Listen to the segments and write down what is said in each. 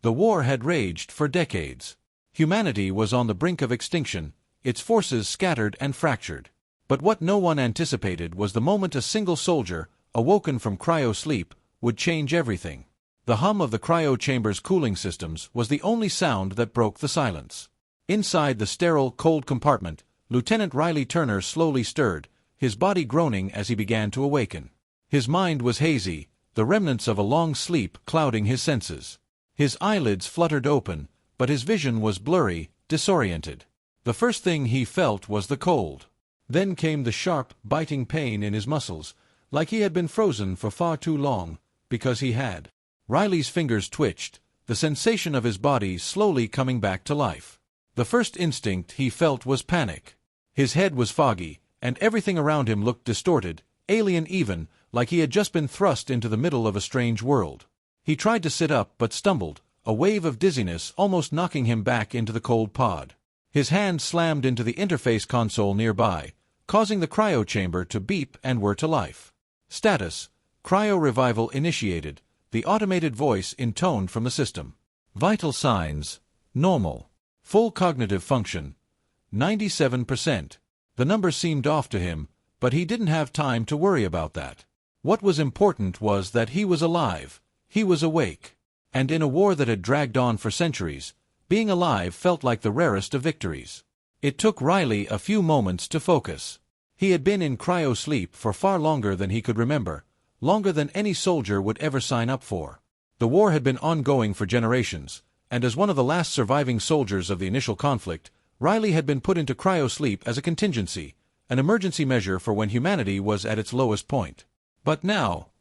The war had raged for decades. Humanity was on the brink of extinction, its forces scattered and fractured. But what no one anticipated was the moment a single soldier, awoken from cryo-sleep, would change everything. The hum of the cryo chamber's cooling systems was the only sound that broke the silence. Inside the sterile, cold compartment, Lieutenant Riley Turner slowly stirred, his body groaning as he began to awaken. His mind was hazy, the remnants of a long sleep clouding his senses. His eyelids fluttered open, but his vision was blurry, disoriented. The first thing he felt was the cold. Then came the sharp, biting pain in his muscles, like he had been frozen for far too long, because he had. Riley's fingers twitched, the sensation of his body slowly coming back to life. The first instinct he felt was panic. His head was foggy, and everything around him looked distorted, alien even, like he had just been thrust into the middle of a strange world. He tried to sit up but stumbled, a wave of dizziness almost knocking him back into the cold pod. His hand slammed into the interface console nearby, causing the cryo chamber to beep and whir to life. Status: Cryo revival initiated, the automated voice intoned from the system. Vital signs: normal. Full cognitive function: 97%. The number seemed off to him, but he didn't have time to worry about that. What was important was that he was alive, he was awake. And in a war that had dragged on for centuries, being alive felt like the rarest of victories. It took Riley a few moments to focus. He had been in cryo-sleep for far longer than he could remember, longer than any soldier would ever sign up for. The war had been ongoing for generations, and as one of the last surviving soldiers of the initial conflict, Riley had been put into cryo-sleep as a contingency, an emergency measure for when humanity was at its lowest point. But now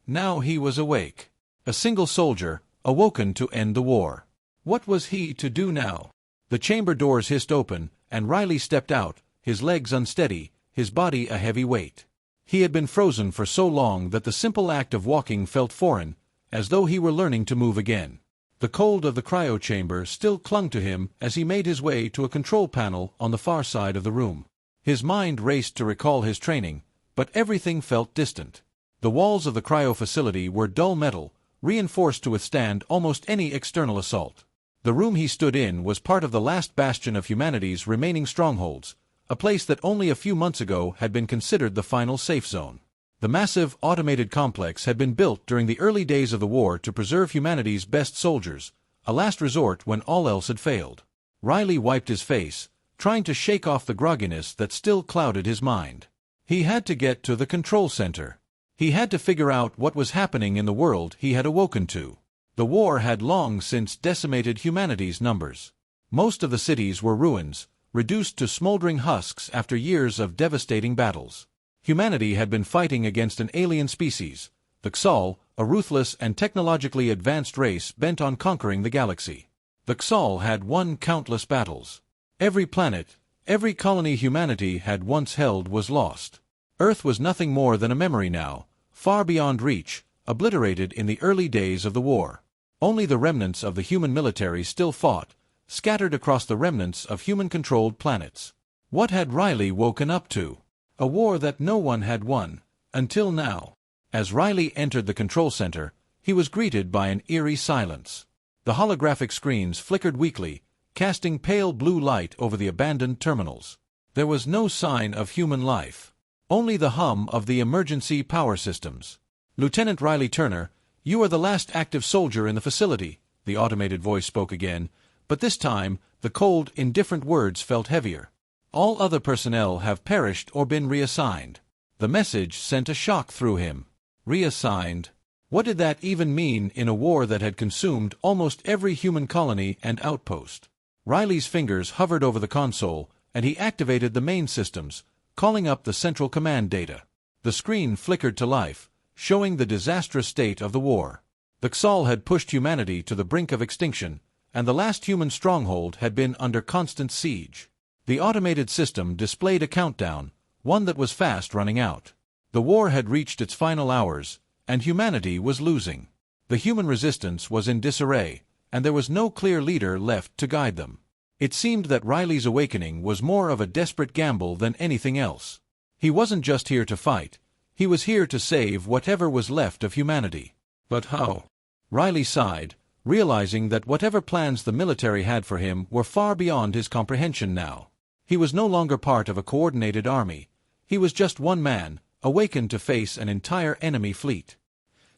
he was awake. A single soldier, awoken to end the war. What was he to do now? The chamber doors hissed open, and Riley stepped out, his legs unsteady, his body a heavy weight. He had been frozen for so long that the simple act of walking felt foreign, as though he were learning to move again. The cold of the cryo chamber still clung to him as he made his way to a control panel on the far side of the room. His mind raced to recall his training, but everything felt distant. The walls of the cryo facility were dull metal, reinforced to withstand almost any external assault. The room he stood in was part of the last bastion of humanity's remaining strongholds, a place that only a few months ago had been considered the final safe zone. The massive, automated complex had been built during the early days of the war to preserve humanity's best soldiers, a last resort when all else had failed. Riley wiped his face, trying to shake off the grogginess that still clouded his mind. He had to get to the control center. He had to figure out what was happening in the world he had awoken to. The war had long since decimated humanity's numbers. Most of the cities were ruins, reduced to smoldering husks after years of devastating battles. Humanity had been fighting against an alien species, the Xal, a ruthless and technologically advanced race bent on conquering the galaxy. The Xal had won countless battles. Every planet, every colony humanity had once held was lost. Earth was nothing more than a memory now, far beyond reach, obliterated in the early days of the war. Only the remnants of the human military still fought, scattered across the remnants of human-controlled planets. What had Riley woken up to? A war that no one had won, until now. As Riley entered the control center, he was greeted by an eerie silence. The holographic screens flickered weakly, casting pale blue light over the abandoned terminals. There was no sign of human life. Only the hum of the emergency power systems. "Lieutenant Riley Turner, you are the last active soldier in the facility," the automated voice spoke again, but this time the cold, indifferent words felt heavier. "All other personnel have perished or been reassigned." The message sent a shock through him. Reassigned? What did that even mean in a war that had consumed almost every human colony and outpost? Riley's fingers hovered over the console, and he activated the main systems, calling up the central command data. The screen flickered to life, showing the disastrous state of the war. The Xal had pushed humanity to the brink of extinction, and the last human stronghold had been under constant siege. The automated system displayed a countdown, one that was fast running out. The war had reached its final hours, and humanity was losing. The human resistance was in disarray, and there was no clear leader left to guide them. It seemed that Riley's awakening was more of a desperate gamble than anything else. He wasn't just here to fight, he was here to save whatever was left of humanity. But how? Riley sighed, realizing that whatever plans the military had for him were far beyond his comprehension now. He was no longer part of a coordinated army. He was just one man, awakened to face an entire enemy fleet.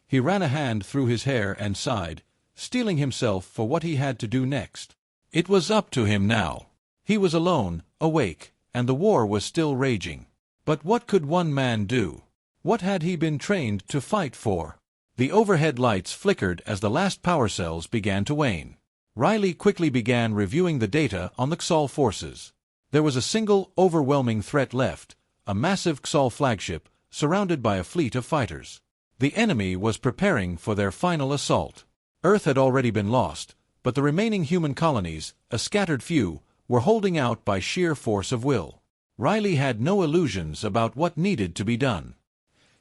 He ran a hand through his hair and sighed, steeling himself for what he had to do next. It was up to him now. He was alone, awake, and the war was still raging. But what could one man do? What had he been trained to fight for? The overhead lights flickered as the last power cells began to wane. Riley quickly began reviewing the data on the Xol forces. There was a single, overwhelming threat left, a massive Xol flagship, surrounded by a fleet of fighters. The enemy was preparing for their final assault. Earth had already been lost, but the remaining human colonies, a scattered few, were holding out by sheer force of will. Riley had no illusions about what needed to be done.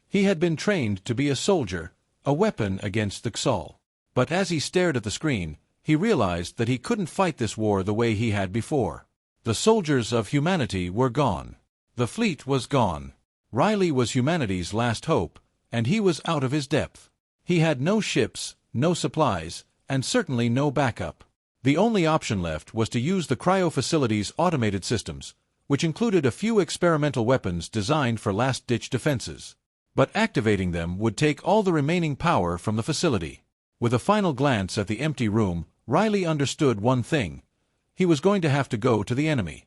He had been trained to be a soldier, a weapon against the Xol. But as he stared at the screen, he realized that he couldn't fight this war the way he had before. The soldiers of humanity were gone. The fleet was gone. Riley was humanity's last hope, and he was out of his depth. He had no ships, no supplies, and certainly no backup. The only option left was to use the cryo facility's automated systems, which included a few experimental weapons designed for last-ditch defenses. But activating them would take all the remaining power from the facility. With a final glance at the empty room, Riley understood one thing. He was going to have to go to the enemy.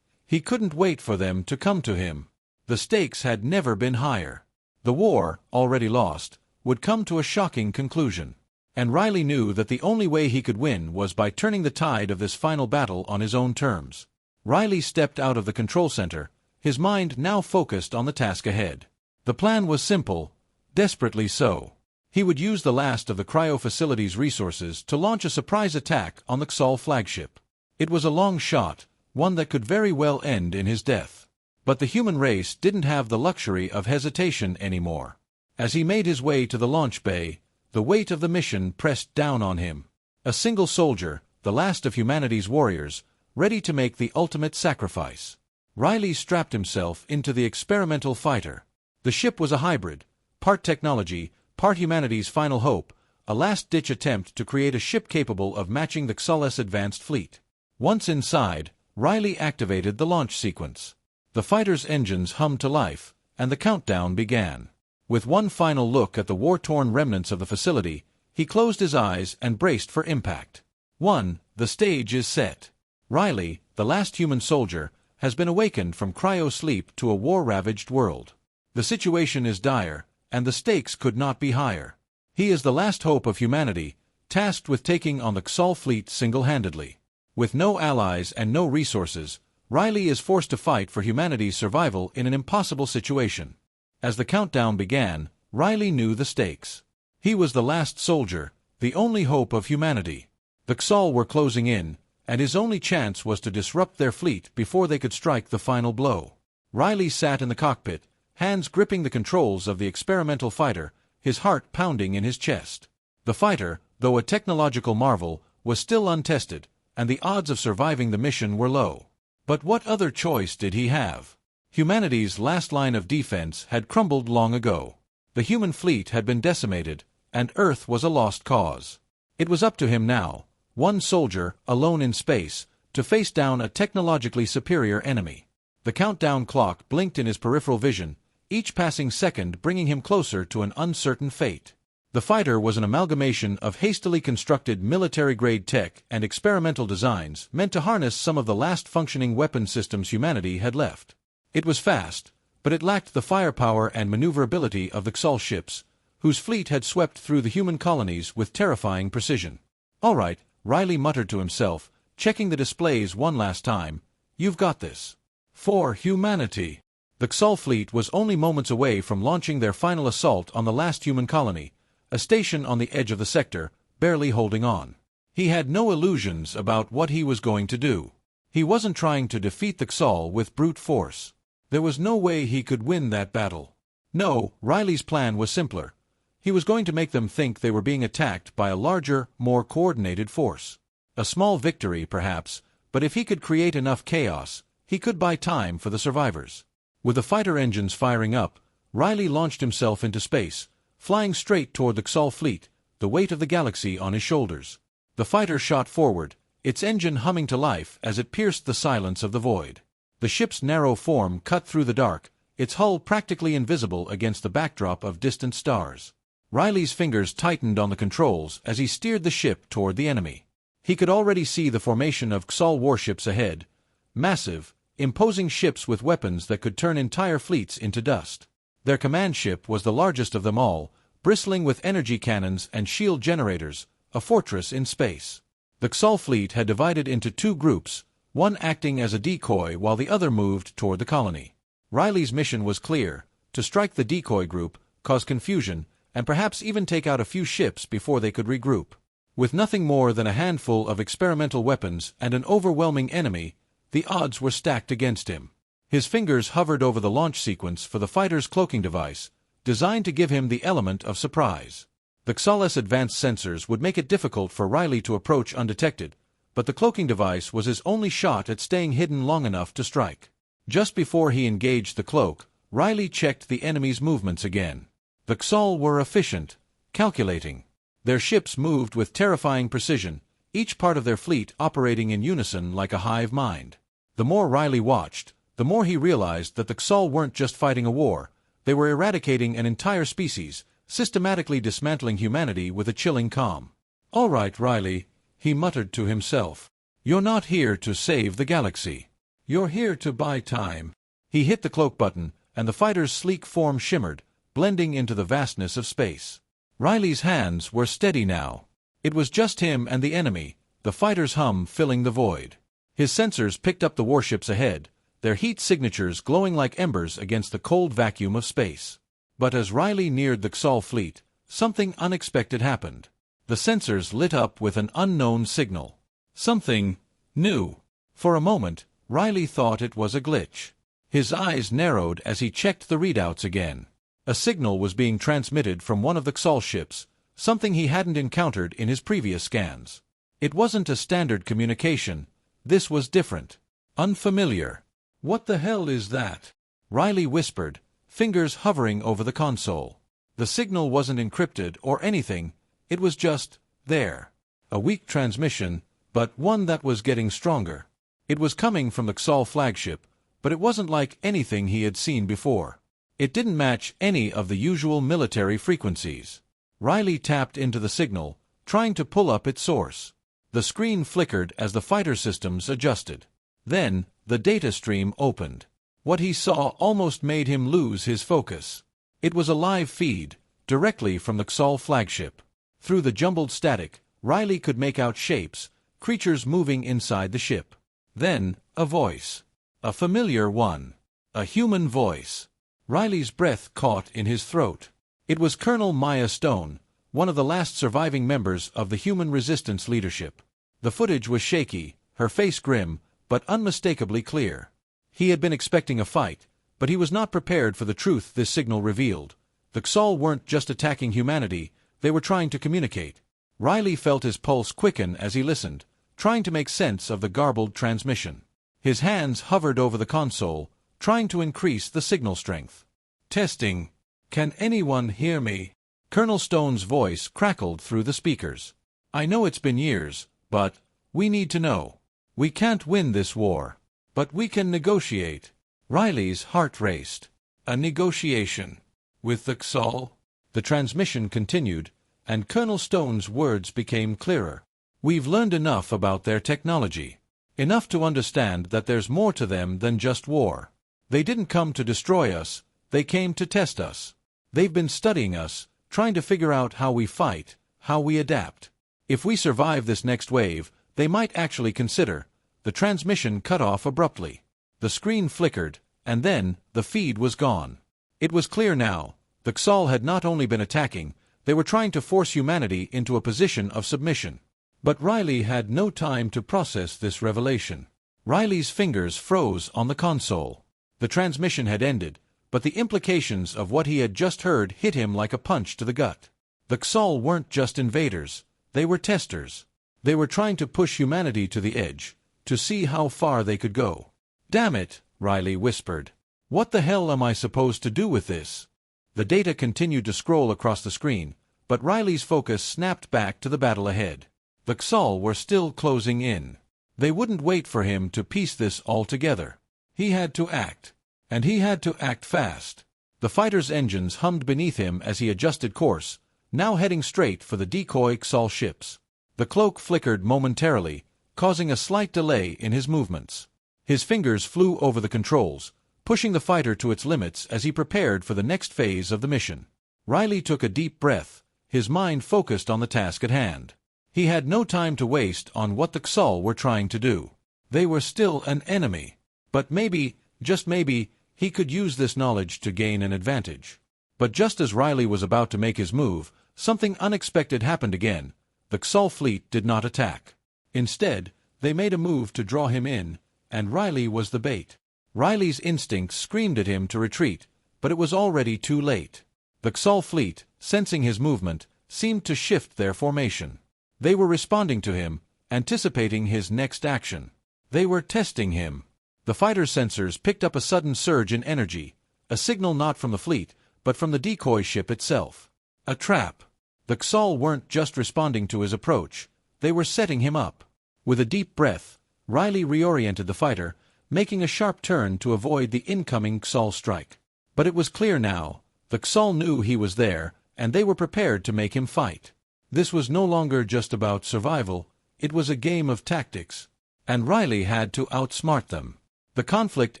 He couldn't wait for them to come to him. The stakes had never been higher. The war, already lost, would come to a shocking conclusion. And Riley knew that the only way he could win was by turning the tide of this final battle on his own terms. Riley stepped out of the control center, his mind now focused on the task ahead. The plan was simple, desperately so. He would use the last of the cryo facility's resources to launch a surprise attack on the Xol flagship. It was a long shot, one that could very well end in his death. But the human race didn't have the luxury of hesitation anymore. As he made his way to the launch bay, the weight of the mission pressed down on him. A single soldier, the last of humanity's warriors, ready to make the ultimate sacrifice. Riley strapped himself into the experimental fighter. The ship was a hybrid, part technology, part humanity's final hope, a last-ditch attempt to create a ship capable of matching the Xol's advanced fleet. Once inside, Riley activated the launch sequence. The fighter's engines hummed to life, and the countdown began. With one final look at the war-torn remnants of the facility, he closed his eyes and braced for impact. 1. The stage is set. Riley, the last human soldier, has been awakened from cryo-sleep to a war-ravaged world. The situation is dire, and the stakes could not be higher. He is the last hope of humanity, tasked with taking on the Xol fleet single-handedly. With no allies and no resources, Riley is forced to fight for humanity's survival in an impossible situation. As the countdown began, Riley knew the stakes. He was the last soldier, the only hope of humanity. The Xol were closing in, and his only chance was to disrupt their fleet before they could strike the final blow. Riley sat in the cockpit, hands gripping the controls of the experimental fighter, his heart pounding in his chest. The fighter, though a technological marvel, was still untested, and the odds of surviving the mission were low. But what other choice did he have? Humanity's last line of defense had crumbled long ago. The human fleet had been decimated, and Earth was a lost cause. It was up to him now, one soldier, alone in space, to face down a technologically superior enemy. The countdown clock blinked in his peripheral vision, each passing second bringing him closer to an uncertain fate. The fighter was an amalgamation of hastily constructed military-grade tech and experimental designs meant to harness some of the last functioning weapon systems humanity had left. It was fast, but it lacked the firepower and maneuverability of the Xol ships, whose fleet had swept through the human colonies with terrifying precision. "All right," Riley muttered to himself, checking the displays one last time. "You've got this." For humanity. The Xol fleet was only moments away from launching their final assault on the last human colony, a station on the edge of the sector, barely holding on. He had no illusions about what he was going to do. He wasn't trying to defeat the Xol with brute force. There was no way he could win that battle. No, Riley's plan was simpler. He was going to make them think they were being attacked by a larger, more coordinated force. A small victory, perhaps, but if he could create enough chaos, he could buy time for the survivors. With the fighter engines firing up, Riley launched himself into space, flying straight toward the Xol fleet, the weight of the galaxy on his shoulders. The fighter shot forward, its engine humming to life as it pierced the silence of the void. The ship's narrow form cut through the dark, its hull practically invisible against the backdrop of distant stars. Riley's fingers tightened on the controls as he steered the ship toward the enemy. He could already see the formation of Xol warships ahead, massive, imposing ships with weapons that could turn entire fleets into dust. Their command ship was the largest of them all, bristling with energy cannons and shield generators, a fortress in space. The Xol fleet had divided into two groups, one acting as a decoy while the other moved toward the colony. Riley's mission was clear: to strike the decoy group, cause confusion, and perhaps even take out a few ships before they could regroup. With nothing more than a handful of experimental weapons and an overwhelming enemy, the odds were stacked against him. His fingers hovered over the launch sequence for the fighter's cloaking device, designed to give him the element of surprise. The Xol's advanced sensors would make it difficult for Riley to approach undetected, but the cloaking device was his only shot at staying hidden long enough to strike. Just before he engaged the cloak, Riley checked the enemy's movements again. The Xol were efficient, calculating. Their ships moved with terrifying precision, each part of their fleet operating in unison like a hive mind. The more Riley watched, the more he realized that the Xol weren't just fighting a war, they were eradicating an entire species, systematically dismantling humanity with a chilling calm. "All right, Riley," he muttered to himself. "You're not here to save the galaxy. You're here to buy time." He hit the cloak button, and the fighter's sleek form shimmered, blending into the vastness of space. Riley's hands were steady now. It was just him and the enemy, the fighter's hum filling the void. His sensors picked up the warships ahead, their heat signatures glowing like embers against the cold vacuum of space. But as Riley neared the Xol fleet, something unexpected happened. The sensors lit up with an unknown signal. Something new. For a moment, Riley thought it was a glitch. His eyes narrowed as he checked the readouts again. A signal was being transmitted from one of the Xol ships, something he hadn't encountered in his previous scans. It wasn't a standard communication. This was different. Unfamiliar. "What the hell is that?" Riley whispered, fingers hovering over the console. The signal wasn't encrypted or anything, it was just there. A weak transmission, but one that was getting stronger. It was coming from the Xol flagship, but it wasn't like anything he had seen before. It didn't match any of the usual military frequencies. Riley tapped into the signal, trying to pull up its source. The screen flickered as the fighter systems adjusted. Then, the data stream opened. What he saw almost made him lose his focus. It was a live feed, directly from the Xol flagship. Through the jumbled static, Riley could make out shapes, creatures moving inside the ship. Then, a voice. A familiar one. A human voice. Riley's breath caught in his throat. It was Colonel Maya Stone, one of the last surviving members of the human resistance leadership. The footage was shaky, her face grim, but unmistakably clear. He had been expecting a fight, but he was not prepared for the truth this signal revealed. The Xol weren't just attacking humanity, they were trying to communicate. Riley felt his pulse quicken as he listened, trying to make sense of the garbled transmission. His hands hovered over the console, trying to increase the signal strength. "Testing. Can anyone hear me?" Colonel Stone's voice crackled through the speakers. "I know it's been years, but we need to know. We can't win this war, but we can negotiate." Riley's heart raced. A negotiation? With the Xol? The transmission continued, and Colonel Stone's words became clearer. "We've learned enough about their technology. Enough to understand that there's more to them than just war. They didn't come to destroy us, they came to test us. They've been studying us, trying to figure out how we fight, how we adapt. If we survive this next wave, they might actually consider." The transmission cut off abruptly. The screen flickered, and then the feed was gone. It was clear now. The Xol had not only been attacking, they were trying to force humanity into a position of submission. But Riley had no time to process this revelation. Riley's fingers froze on the console. The transmission had ended, but the implications of what he had just heard hit him like a punch to the gut. The Xol weren't just invaders, they were testers. They were trying to push humanity to the edge, to see how far they could go. "Damn it," Riley whispered. "What the hell am I supposed to do with this?" The data continued to scroll across the screen, but Riley's focus snapped back to the battle ahead. The Xal were still closing in. They wouldn't wait for him to piece this all together. He had to act. And he had to act fast. The fighter's engines hummed beneath him as he adjusted course, now heading straight for the decoy Xal ships. The cloak flickered momentarily, causing a slight delay in his movements. His fingers flew over the controls, pushing the fighter to its limits as he prepared for the next phase of the mission. Riley took a deep breath, his mind focused on the task at hand. He had no time to waste on what the Xal were trying to do. They were still an enemy. But maybe, just maybe, he could use this knowledge to gain an advantage. But just as Riley was about to make his move, something unexpected happened again. The Xal fleet did not attack. Instead, they made a move to draw him in, and Riley was the bait. Riley's instincts screamed at him to retreat, but it was already too late. The Xal fleet, sensing his movement, seemed to shift their formation. They were responding to him, anticipating his next action. They were testing him. The fighter's sensors picked up a sudden surge in energy, a signal not from the fleet, but from the decoy ship itself. A trap. The Xal weren't just responding to his approach, they were setting him up. With a deep breath, Riley reoriented the fighter, making a sharp turn to avoid the incoming Xal strike. But it was clear now, the Xal knew he was there, and they were prepared to make him fight. This was no longer just about survival, it was a game of tactics. And Riley had to outsmart them. The conflict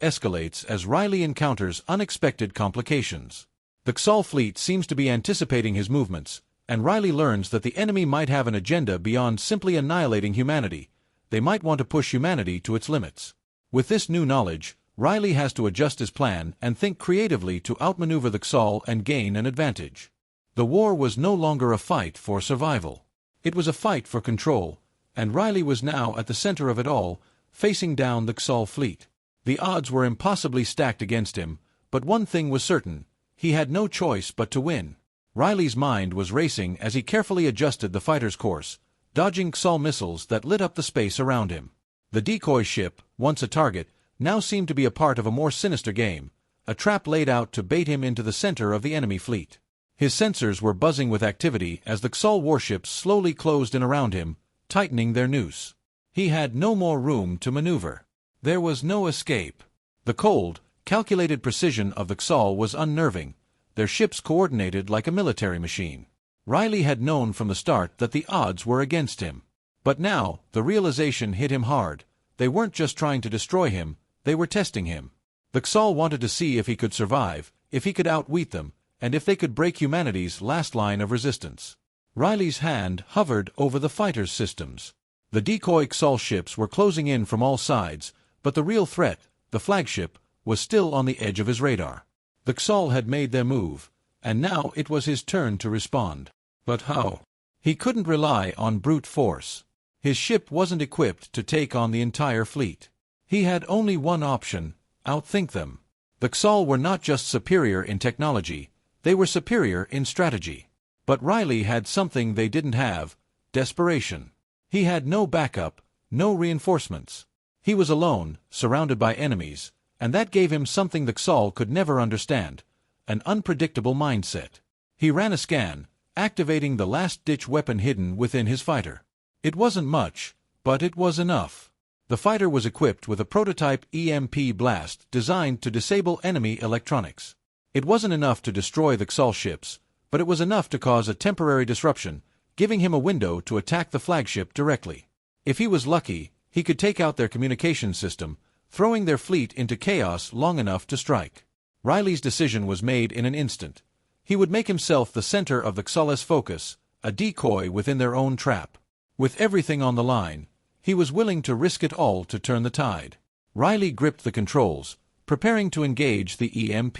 escalates as Riley encounters unexpected complications. The Xal fleet seems to be anticipating his movements, and Riley learns that the enemy might have an agenda beyond simply annihilating humanity. They might want to push humanity to its limits. With this new knowledge, Riley has to adjust his plan and think creatively to outmaneuver the Xal and gain an advantage. The war was no longer a fight for survival. It was a fight for control, and Riley was now at the center of it all, facing down the Xal fleet. The odds were impossibly stacked against him, but one thing was certain, he had no choice but to win. Riley's mind was racing as he carefully adjusted the fighter's course, dodging Xal missiles that lit up the space around him. The decoy ship, once a target, now seemed to be a part of a more sinister game, a trap laid out to bait him into the center of the enemy fleet. His sensors were buzzing with activity as the Xal warships slowly closed in around him, tightening their noose. He had no more room to maneuver. There was no escape. The cold, calculated precision of the Xal was unnerving, their ships coordinated like a military machine. Riley had known from the start that the odds were against him. But now, the realization hit him hard. They weren't just trying to destroy him, they were testing him. The Xal wanted to see if he could survive, if he could outwit them, and if they could break humanity's last line of resistance. Riley's hand hovered over the fighter's systems. The decoy Xal ships were closing in from all sides, but the real threat, the flagship, was still on the edge of his radar. The Xal had made their move, and now it was his turn to respond. But how? He couldn't rely on brute force. His ship wasn't equipped to take on the entire fleet. He had only one option: outthink them. The Xal were not just superior in technology, they were superior in strategy. But Riley had something they didn't have: desperation. He had no backup, no reinforcements. He was alone, surrounded by enemies, and that gave him something the Xal could never understand: an unpredictable mindset. He ran a scan, activating the last-ditch weapon hidden within his fighter. It wasn't much, but it was enough. The fighter was equipped with a prototype EMP blast designed to disable enemy electronics. It wasn't enough to destroy the Xal ships, but it was enough to cause a temporary disruption, giving him a window to attack the flagship directly. If he was lucky, he could take out their communication system, throwing their fleet into chaos long enough to strike. Riley's decision was made in an instant. He would make himself the center of the Xal's focus, a decoy within their own trap. With everything on the line, he was willing to risk it all to turn the tide. Riley gripped the controls, preparing to engage the EMP.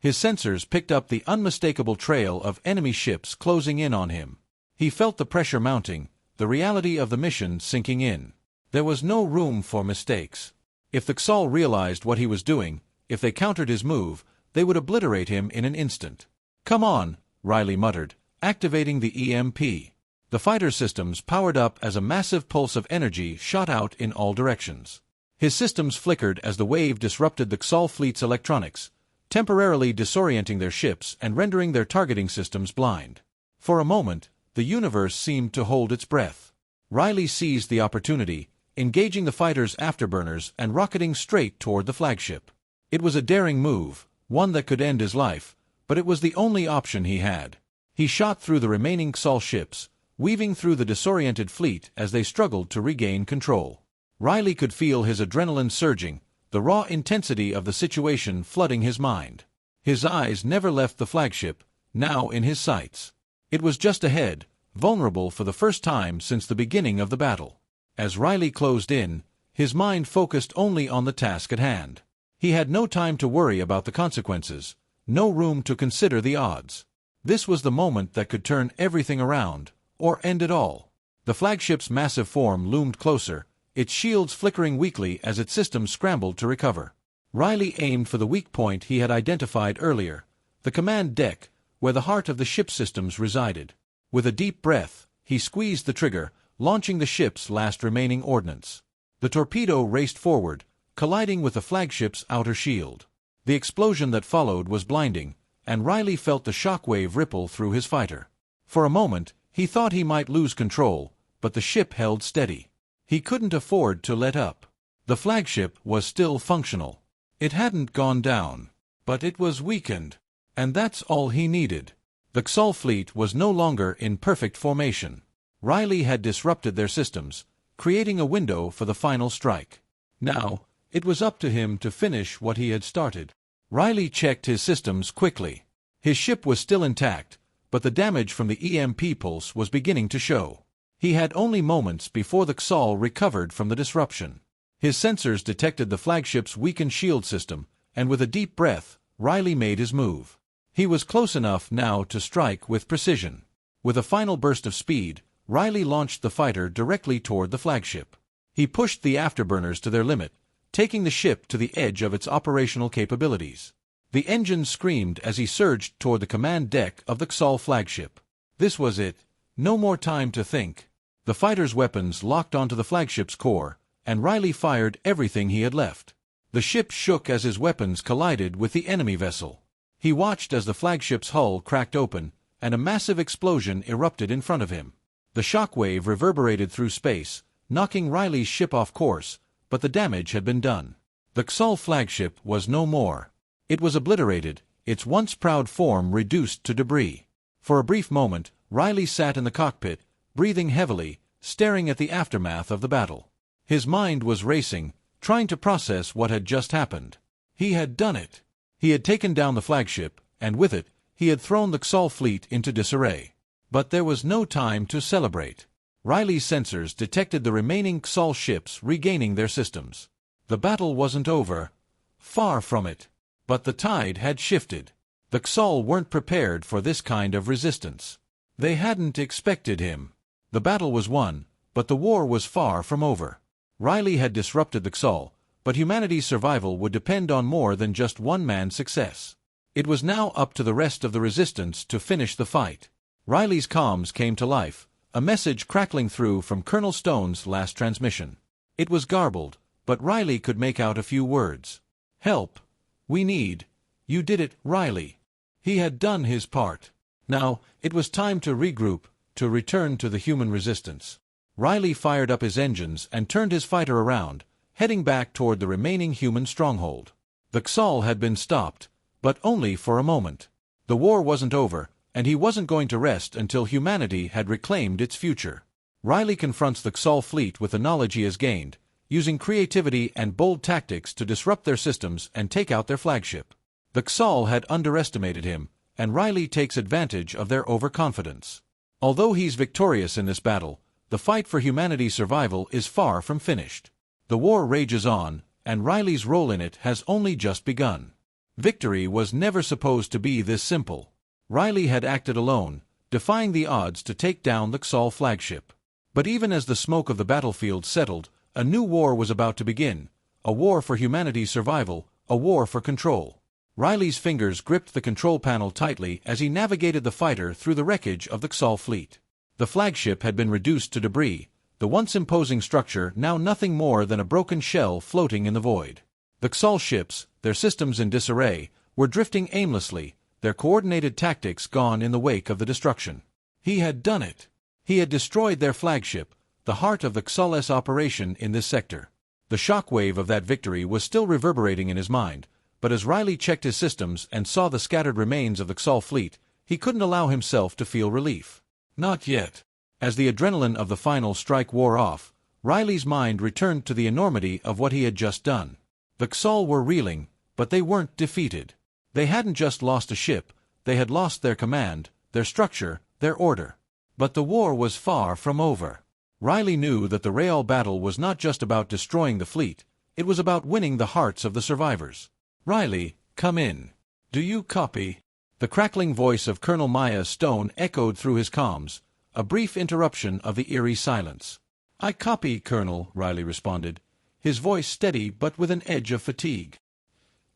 His sensors picked up the unmistakable trail of enemy ships closing in on him. He felt the pressure mounting, the reality of the mission sinking in. There was no room for mistakes. If the Xal realized what he was doing, if they countered his move, they would obliterate him in an instant. "Come on," Riley muttered, activating the EMP. The fighter systems powered up as a massive pulse of energy shot out in all directions. His systems flickered as the wave disrupted the Xal fleet's electronics, temporarily disorienting their ships and rendering their targeting systems blind. For a moment, the universe seemed to hold its breath. Riley seized the opportunity, engaging the fighter's afterburners and rocketing straight toward the flagship. It was a daring move, one that could end his life, but it was the only option he had. He shot through the remaining Xol ships, weaving through the disoriented fleet as they struggled to regain control. Riley could feel his adrenaline surging, the raw intensity of the situation flooding his mind. His eyes never left the flagship, now in his sights. It was just ahead, vulnerable for the first time since the beginning of the battle. As Riley closed in, his mind focused only on the task at hand. He had no time to worry about the consequences, no room to consider the odds. This was the moment that could turn everything around, or end it all. The flagship's massive form loomed closer, its shields flickering weakly as its systems scrambled to recover. Riley aimed for the weak point he had identified earlier, the command deck, where the heart of the ship's systems resided. With a deep breath, he squeezed the trigger, launching the ship's last remaining ordnance. The torpedo raced forward, colliding with the flagship's outer shield. The explosion that followed was blinding, and Riley felt the shockwave ripple through his fighter. For a moment, he thought he might lose control, but the ship held steady. He couldn't afford to let up. The flagship was still functional. It hadn't gone down, but it was weakened. And that's all he needed. The Xol fleet was no longer in perfect formation. Riley had disrupted their systems, creating a window for the final strike. Now, it was up to him to finish what he had started. Riley checked his systems quickly. His ship was still intact, but the damage from the EMP pulse was beginning to show. He had only moments before the Xol recovered from the disruption. His sensors detected the flagship's weakened shield system, and with a deep breath, Riley made his move. He was close enough now to strike with precision. With a final burst of speed, Riley launched the fighter directly toward the flagship. He pushed the afterburners to their limit, taking the ship to the edge of its operational capabilities. The engine screamed as he surged toward the command deck of the Xol flagship. This was it. No more time to think. The fighter's weapons locked onto the flagship's core, and Riley fired everything he had left. The ship shook as his weapons collided with the enemy vessel. He watched as the flagship's hull cracked open, and a massive explosion erupted in front of him. The shockwave reverberated through space, knocking Riley's ship off course, but the damage had been done. The Xol flagship was no more. It was obliterated, its once proud form reduced to debris. For a brief moment, Riley sat in the cockpit, breathing heavily, staring at the aftermath of the battle. His mind was racing, trying to process what had just happened. He had done it. He had taken down the flagship, and with it, he had thrown the Xol fleet into disarray. But there was no time to celebrate. Riley's sensors detected the remaining Xol ships regaining their systems. The battle wasn't over. Far from it. But the tide had shifted. The Xol weren't prepared for this kind of resistance. They hadn't expected him. The battle was won, but the war was far from over. Riley had disrupted the Xol, but humanity's survival would depend on more than just one man's success. It was now up to the rest of the resistance to finish the fight. Riley's comms came to life, a message crackling through from Colonel Stone's last transmission. It was garbled, but Riley could make out a few words. "Help. We need. You did it, Riley." He had done his part. Now, it was time to regroup, to return to the human resistance. Riley fired up his engines and turned his fighter around, heading back toward the remaining human stronghold. The Xol had been stopped, but only for a moment. The war wasn't over, and he wasn't going to rest until humanity had reclaimed its future. Riley confronts the Xol fleet with the knowledge he has gained, using creativity and bold tactics to disrupt their systems and take out their flagship. The Xol had underestimated him, and Riley takes advantage of their overconfidence. Although he's victorious in this battle, the fight for humanity's survival is far from finished. The war rages on, and Riley's role in it has only just begun. Victory was never supposed to be this simple. Riley had acted alone, defying the odds to take down the Xol flagship. But even as the smoke of the battlefield settled, a new war was about to begin, a war for humanity's survival, a war for control. Riley's fingers gripped the control panel tightly as he navigated the fighter through the wreckage of the Xol fleet. The flagship had been reduced to debris, the once imposing structure now nothing more than a broken shell floating in the void. The Xol ships, their systems in disarray, were drifting aimlessly, their coordinated tactics gone in the wake of the destruction. He had done it. He had destroyed their flagship, the heart of the Xal's operation in this sector. The shockwave of that victory was still reverberating in his mind, but as Riley checked his systems and saw the scattered remains of the Xal fleet, he couldn't allow himself to feel relief. Not yet. As the adrenaline of the final strike wore off, Riley's mind returned to the enormity of what he had just done. The Xal were reeling, but they weren't defeated. They hadn't just lost a ship, they had lost their command, their structure, their order. But the war was far from over. Riley knew that the real battle was not just about destroying the fleet, it was about winning the hearts of the survivors. "Riley, come in. Do you copy?" The crackling voice of Colonel Maya Stone echoed through his comms, a brief interruption of the eerie silence. "I copy, Colonel," Riley responded, his voice steady but with an edge of fatigue.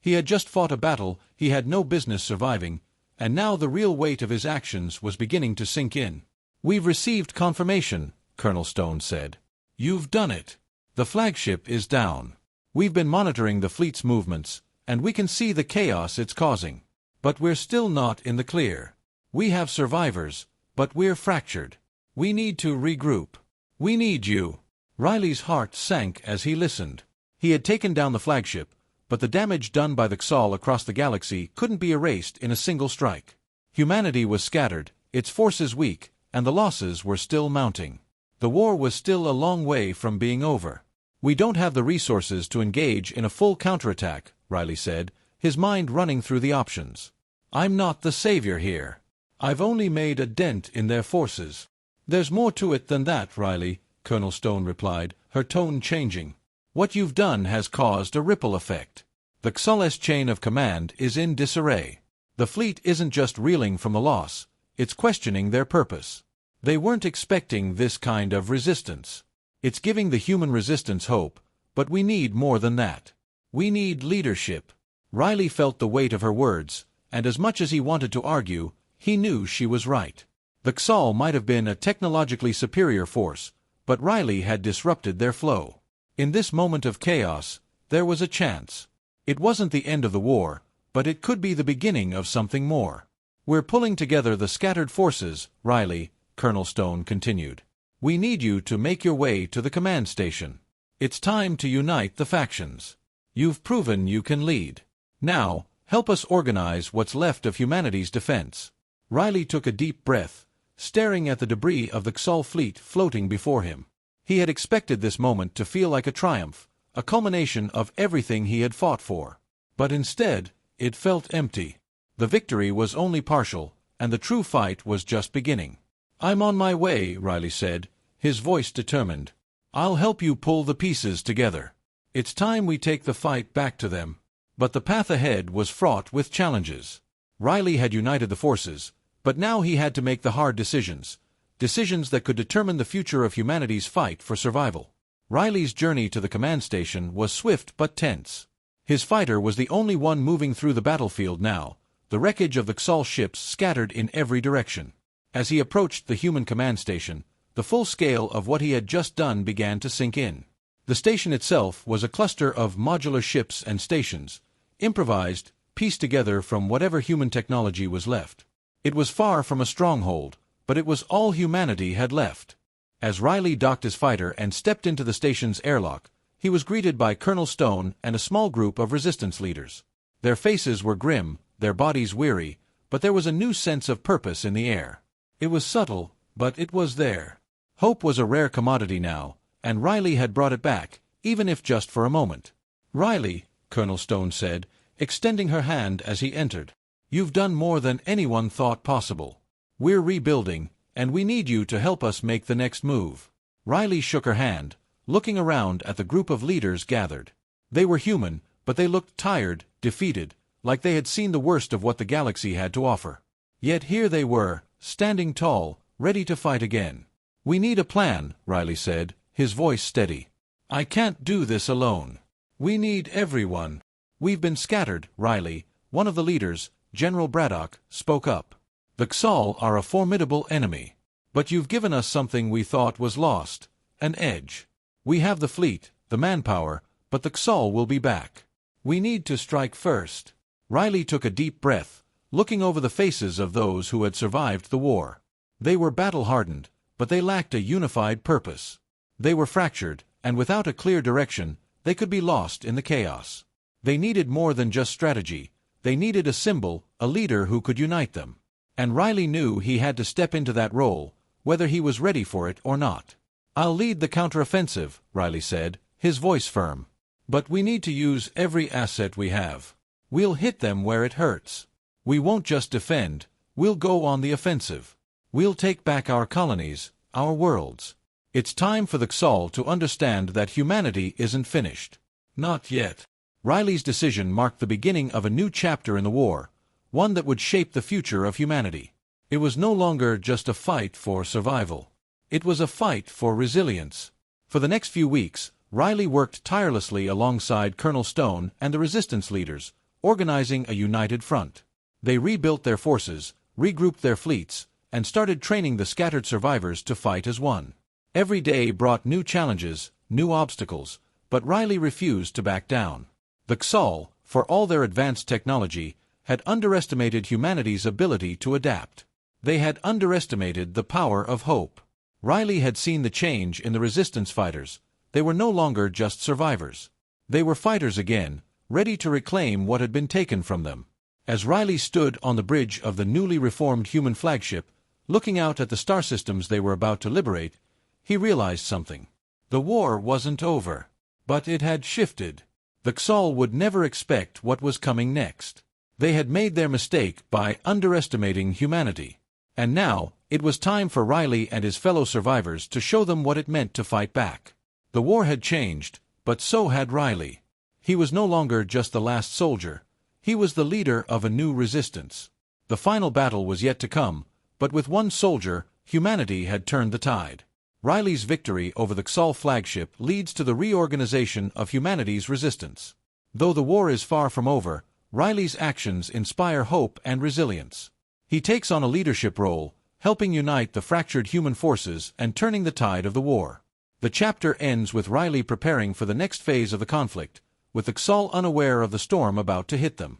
He had just fought a battle he had no business surviving, and now the real weight of his actions was beginning to sink in. "We've received confirmation," Colonel Stone said. "You've done it. The flagship is down. We've been monitoring the fleet's movements, and we can see the chaos it's causing. But we're still not in the clear. We have survivors, but we're fractured. We need to regroup. We need you." Riley's heart sank as he listened. He had taken down the flagship, but the damage done by the Xal across the galaxy couldn't be erased in a single strike. Humanity was scattered, its forces weak, and the losses were still mounting. The war was still a long way from being over. "We don't have the resources to engage in a full counterattack," Riley said, his mind running through the options. "I'm not the savior here. I've only made a dent in their forces." "There's more to it than that, Riley," Colonel Stone replied, her tone changing. "What you've done has caused a ripple effect. The Xal's chain of command is in disarray. The fleet isn't just reeling from the loss, it's questioning their purpose. They weren't expecting this kind of resistance. It's giving the human resistance hope, but we need more than that. We need leadership." Riley felt the weight of her words, and as much as he wanted to argue, he knew she was right. The Xal might have been a technologically superior force, but Riley had disrupted their flow. In this moment of chaos, there was a chance. It wasn't the end of the war, but it could be the beginning of something more. "We're pulling together the scattered forces, Riley," Colonel Stone continued. "We need you to make your way to the command station. It's time to unite the factions. You've proven you can lead. Now, help us organize what's left of humanity's defense." Riley took a deep breath, staring at the debris of the Xal fleet floating before him. He had expected this moment to feel like a triumph, a culmination of everything he had fought for. But instead, it felt empty. The victory was only partial, and the true fight was just beginning. "I'm on my way," Riley said, his voice determined. "I'll help you pull the pieces together. It's time we take the fight back to them." But the path ahead was fraught with challenges. Riley had united the forces, but now he had to make the hard decisions, decisions that could determine the future of humanity's fight for survival. Riley's journey to the command station was swift but tense. His fighter was the only one moving through the battlefield now, the wreckage of the Xal ships scattered in every direction. As he approached the human command station, the full scale of what he had just done began to sink in. The station itself was a cluster of modular ships and stations, improvised, pieced together from whatever human technology was left. It was far from a stronghold, but it was all humanity had left. As Riley docked his fighter and stepped into the station's airlock, he was greeted by Colonel Stone and a small group of resistance leaders. Their faces were grim, their bodies weary, but there was a new sense of purpose in the air. It was subtle, but it was there. Hope was a rare commodity now, and Riley had brought it back, even if just for a moment. "Riley," Colonel Stone said, extending her hand as he entered. "You've done more than anyone thought possible. We're rebuilding, and we need you to help us make the next move." Riley shook her hand, looking around at the group of leaders gathered. They were human, but they looked tired, defeated, like they had seen the worst of what the galaxy had to offer. Yet here they were, standing tall, ready to fight again. "We need a plan," Riley said, his voice steady. "I can't do this alone. We need everyone." "We've been scattered, Riley," one of the leaders, General Braddock, spoke up. "The Xal are a formidable enemy. But you've given us something we thought was lost, an edge. We have the fleet, the manpower, but the Xal will be back. We need to strike first." Riley took a deep breath, looking over the faces of those who had survived the war. They were battle-hardened, but they lacked a unified purpose. They were fractured, and without a clear direction, they could be lost in the chaos. They needed more than just strategy. They needed a symbol, a leader who could unite them. And Riley knew he had to step into that role, whether he was ready for it or not. "I'll lead the counteroffensive," Riley said, his voice firm. "But we need to use every asset we have. We'll hit them where it hurts. We won't just defend, we'll go on the offensive. We'll take back our colonies, our worlds. It's time for the Xol to understand that humanity isn't finished." Not yet. Riley's decision marked the beginning of a new chapter in the war, one that would shape the future of humanity. It was no longer just a fight for survival. It was a fight for resilience. For the next few weeks, Riley worked tirelessly alongside Colonel Stone and the resistance leaders, organizing a united front. They rebuilt their forces, regrouped their fleets, and started training the scattered survivors to fight as one. Every day brought new challenges, new obstacles, but Riley refused to back down. The Xol, for all their advanced technology, had underestimated humanity's ability to adapt. They had underestimated the power of hope. Riley had seen the change in the resistance fighters. They were no longer just survivors. They were fighters again, ready to reclaim what had been taken from them. As Riley stood on the bridge of the newly reformed human flagship, looking out at the star systems they were about to liberate, he realized something. The war wasn't over. But it had shifted. The Xol would never expect what was coming next. They had made their mistake by underestimating humanity. And now, it was time for Riley and his fellow survivors to show them what it meant to fight back. The war had changed, but so had Riley. He was no longer just the last soldier. He was the leader of a new resistance. The final battle was yet to come, but with one soldier, humanity had turned the tide. Riley's victory over the Xol flagship leads to the reorganization of humanity's resistance. Though the war is far from over, Riley's actions inspire hope and resilience. He takes on a leadership role, helping unite the fractured human forces and turning the tide of the war. The chapter ends with Riley preparing for the next phase of the conflict, with the Xol unaware of the storm about to hit them.